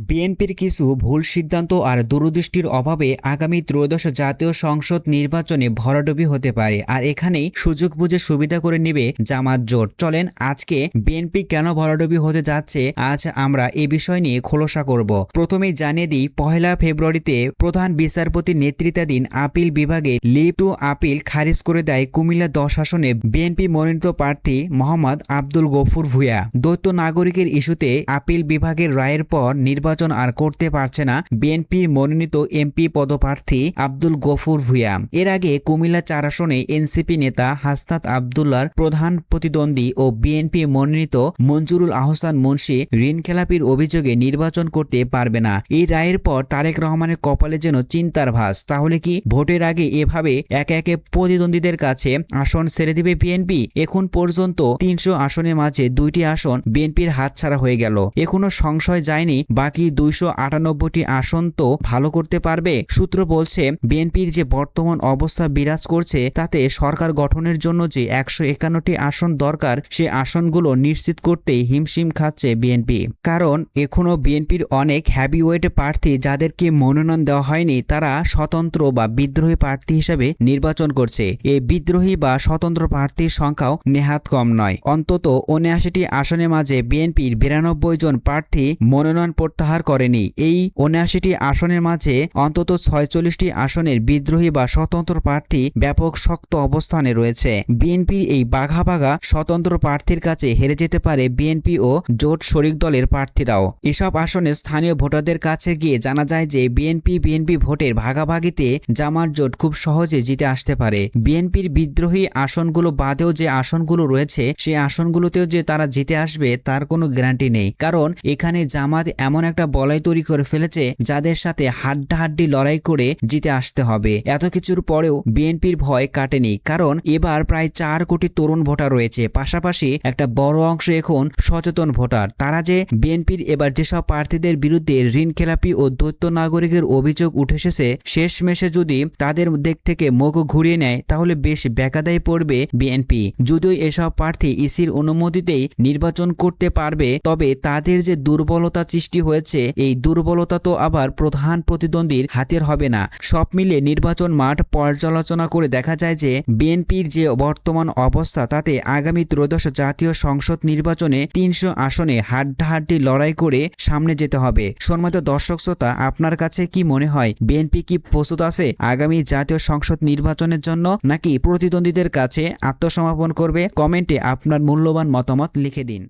বিএনপির কিছু ভুল সিদ্ধান্ত আর দূরদৃষ্টির অভাবে আগামী ত্রয়োদশ জাতীয় সংসদ নির্বাচনে ভরাডুবি হতে পারে। আর এখানেই সুযোগ বুঝে সুবিধা করে নেবে জামাত জোট। চলেন আজকে বিএনপি কেন ভরাডুবি হতে যাচ্ছে আজ আমরা এ বিষয় নিয়ে খোলসা করব। প্রথমেই জানিয়ে দিই, 1 ফেব্রুয়ারিতে প্রধান বিচারপতির নেতৃত্বাধীন আপিল বিভাগে লিভ টু আপিল খারিজ করে দেয় কুমিল্লা 10 আসনে বিএনপি মনোনীত প্রার্থী মোহাম্মদ আব্দুল গফুর ভূঁইয়া। দ্বৈত নাগরিকের ইস্যুতে আপিল বিভাগের রায়ের পর নির্বাচন আর করতে পারছে না বিএনপির মনোনীত এমপি পদপ্রার্থী আব্দুল গফুর ভূঁইয়া। এর আগে কুমিল্লা 4 আসনে এনসিপি নেতা হাসনাত আবদুল্লাহর প্রধান প্রতিদ্বন্দ্বী ও বিএনপি মনোনীত মঞ্জুরুল আহসান মুন্সি ঋণখেলাপির অভিযোগে নির্বাচন করতে পারবে না। এই রায়ের পর তারেক রহমানের কপালে যেন চিন্তার ভাঁজ। তাহলে কি ভোটের আগে এভাবে একে একে প্রতিদ্বন্দ্বীদের কাছে আসন ছেড়ে দিবে বিএনপি? এখন পর্যন্ত 300 আসনের মাঝে 2টি আসন বিএনপির হাতছাড়া হয়ে গেল। এখনো সংশয় যায়নি বাকি 298টি আসন তো ভালো করতে পারবে। সূত্র বলছে, বিএনপির যে বর্তমান অবস্থা বিরাজ করছে তাতে সরকার গঠনের জন্য যে 151টি আসন দরকার সে আসনগুলো নিশ্চিত করতেই হিমশিম খাচ্ছে বিএনপি। কারণ এখনো বিএনপির অনেক হ্যাভিওয়েট প্রার্থী যাদেরকে মনোনয়ন দেওয়া হয়নি তারা স্বতন্ত্র বা বিদ্রোহী প্রার্থী হিসেবে নির্বাচন করছে। এই বিদ্রোহী বা স্বতন্ত্র প্রার্থীর সংখ্যাও নেহাত কম নয়। অন্তত 79টি আসনের মাঝে বিএনপির 92 জন প্রার্থী মনোনয়ন প্রত্যাহার করেনি। এই 79টি আসনের মাঝে অন্তত 46টি আসনের বিদ্রোহী বা স্বতন্ত্র প্রার্থী ব্যাপক শক্ত অবস্থানে রয়েছে। বিএনপির এই বাঘা বাঘা স্বতন্ত্র প্রার্থীর কাছে হেরে যেতে পারে বিএনপি ও জোট শরিক দলের প্রার্থীরাও। এসব আসনে স্থানীয় ভোটারদের কাছে গিয়ে জানা যায় যে বিএনপি ভোটের ভাগাভাগিতে জামাত জোট খুব সহজে জিতে আসতে পারে। বিএনপির বিদ্রোহী আসনগুলো বাদেও যে আসনগুলো রয়েছে সেই আসনগুলোতেও যে তারা জিতে আসবে তার কোনো গ্যারান্টি নেই। কারণ এখানে জামাত এমন একটা বলয় তৈরি করে ফেলেছে যাদের সাথে হাড্ডাহাড্ডি লড়াই করে জিতে আসতে হবে। এত কিছুর পরেও বিএনপির ভয় কাটেনি। কারণ এবার প্রায় 4 কোটি তরুণ ভোটার রয়েছে, পাশাপাশি একটা বড় অংশ এখন সচেতন ভোটার। তারা যে বিএনপির এবার যেসব প্রার্থীদের বিরুদ্ধে ঋণখেলাপি ও দ্বৈত নাগরিকের অভিযোগ উঠে এসেছে শেষমেশে যদি তাদের দিক থেকে মুখ ঘুরিয়ে নেয় তাহলে বেশ বেকায়দায় পড়বে বিএনপি। যদিও এসব প্রার্থী ইসির অনুমতিতেই নির্বাচন করতে পারবে, তবে তাদের যে দুর্বলতা সৃষ্টি হয়েছে এই দুর্বলতা তো আবার প্রধান প্রতিদ্বন্দ্বীর হাতের হবে না। সব মিলে নির্বাচন মাঠ পর্যালোচনা করে দেখা যায় যে বিএনপির যে বর্তমান অবস্থা তাতে আগামী ত্রয়োদশ জাতীয় সংসদ নির্বাচনে 300 আসনে হাড্ডাহাড্ডি লড়াই করে সামনে যেতে হবে। সম্মানিত দর্শক শ্রোতা, আপনার কাছে কি মনে হয় বিএনপি কি প্রস্তুত আছে আগামী জাতীয় সংসদ নির্বাচনের জন্য, নাকি প্রতিদ্বন্দ্বীদের কাছে আত্মসমর্পণ করবে? কমেন্টে আপনার মূল্যবান মতামত লিখে দিন।